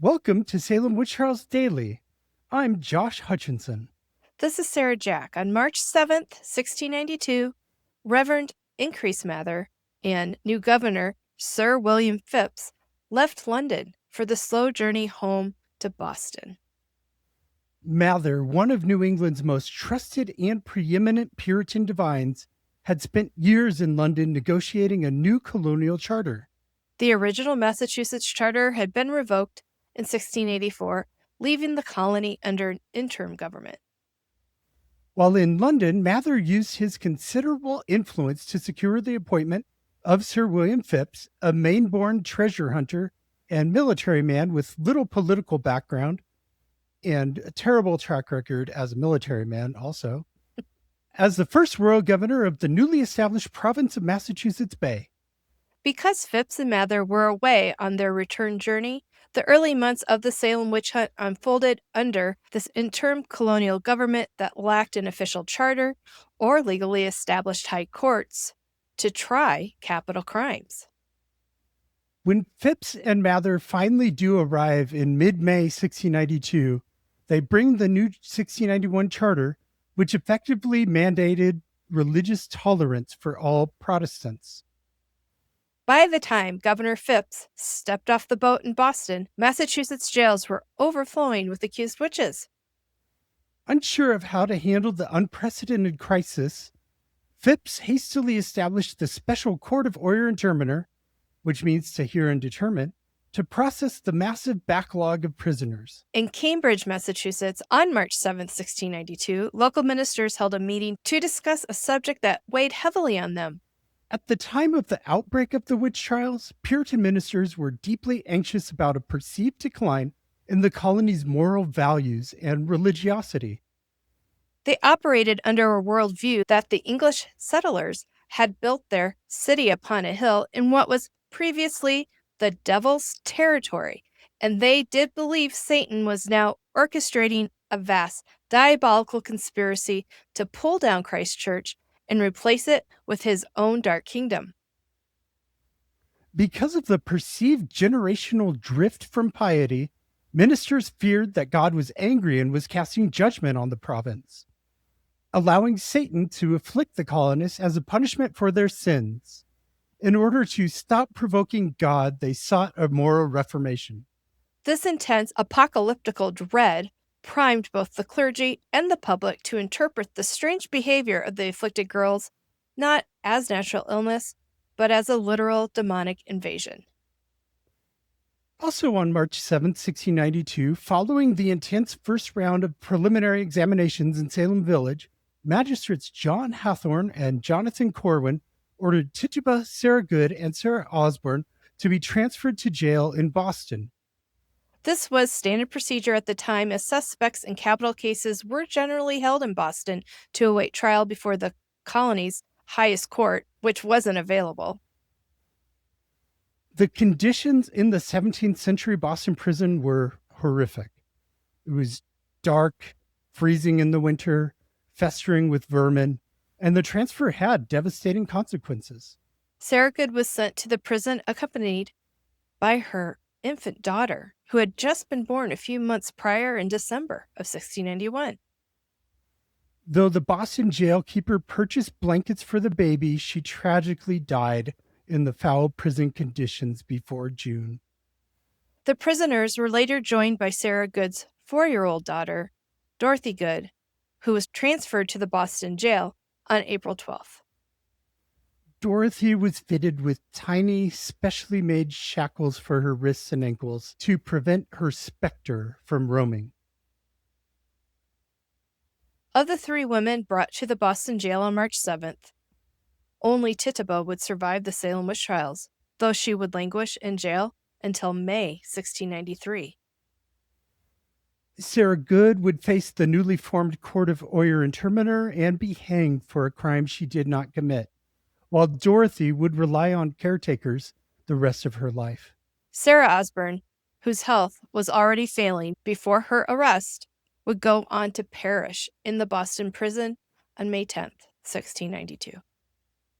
Welcome to Salem Witch Trials Daily. I'm Josh Hutchinson. This is Sarah Jack. On March 7th, 1692, Reverend Increase Mather and new governor, Sir William Phips, left London for the slow journey home to Boston. Mather, one of New England's most trusted and preeminent Puritan divines, had spent years in London negotiating a new colonial charter. The original Massachusetts charter had been revoked in 1684, leaving the colony under an interim government. While in London, Mather used his considerable influence to secure the appointment of Sir William Phips, a Maine-born treasure hunter and military man with little political background and a terrible track record as a military man also, as the first royal governor of the newly established province of Massachusetts Bay. Because Phips and Mather were away on their return journey, the early months of the Salem witch hunt unfolded under this interim colonial government that lacked an official charter or legally established high courts to try capital crimes. When Phips and Mather finally do arrive in mid-May 1692, they bring the new 1691 charter, which effectively mandated religious tolerance for all Protestants. By the time Governor Phips stepped off the boat in Boston, Massachusetts jails were overflowing with accused witches. Unsure of how to handle the unprecedented crisis, Phips hastily established the Special Court of Oyer and Terminer, which means to hear and determine, to process the massive backlog of prisoners. In Cambridge, Massachusetts, on March 7, 1692, local ministers held a meeting to discuss a subject that weighed heavily on them. At the time of the outbreak of the witch trials, Puritan ministers were deeply anxious about a perceived decline in the colony's moral values and religiosity. They operated under a worldview that the English settlers had built their city upon a hill in what was previously the devil's territory, and they did believe Satan was now orchestrating a vast diabolical conspiracy to pull down Christ's church and replace it with his own dark kingdom. Because of the perceived generational drift from piety, ministers feared that God was angry and was casting judgment on the province, allowing Satan to afflict the colonists as a punishment for their sins. In order to stop provoking God, they sought a moral reformation. This intense apocalyptical dread primed both the clergy and the public to interpret the strange behavior of the afflicted girls not as natural illness, but as a literal demonic invasion. Also on March 7, 1692, following the intense first round of preliminary examinations in Salem Village, magistrates John Hathorne and Jonathan Corwin ordered Tituba, Sarah Good, and Sarah Osborne to be transferred to jail in Boston. This was standard procedure at the time, as suspects in capital cases were generally held in Boston to await trial before the colony's highest court, which wasn't available. The conditions in the 17th century Boston prison were horrific. It was dark, freezing in the winter, festering with vermin, and the transfer had devastating consequences. Sarah Good was sent to the prison accompanied by her infant daughter, who had just been born a few months prior in December of 1691. Though the Boston jailkeeper purchased blankets for the baby, she tragically died in the foul prison conditions before June. The prisoners were later joined by Sarah Good's 4-year-old daughter, Dorothy Good, who was transferred to the Boston jail on April 12th. Dorothy was fitted with tiny, specially made shackles for her wrists and ankles to prevent her specter from roaming. Of the 3 women brought to the Boston jail on March 7th, only Tituba would survive the Salem witch trials, though she would languish in jail until May 1693. Sarah Good would face the newly formed Court of Oyer and Terminer and be hanged for a crime she did not commit, while Dorothy would rely on caretakers the rest of her life. Sarah Osborne, whose health was already failing before her arrest, would go on to perish in the Boston prison on May 10th, 1692.